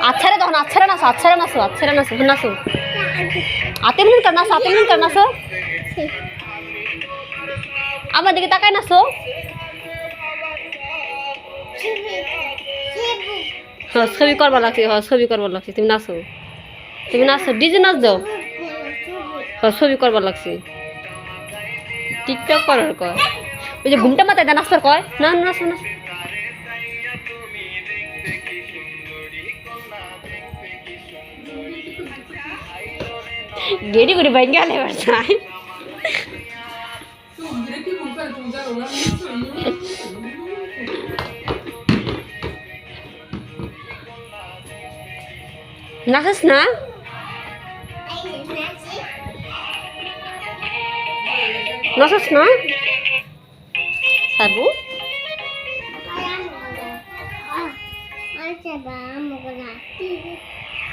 আচ্ছারে তখন আচ্ছারে নাচো নাচো আতে মিনিট কর নাচো আমার দিকে তাকায় নাচো ছবি করবার লাগছে তুমি নাচো ডিজে নাচ দাও ছবি করবার লাগছে টিকটক করার কয় ওই যে ঘুমটা মাথায় দেয় নাচবার কয় না নাচো গেড়ি করে বাইন গেলে এবার চাই নাচস না সাবু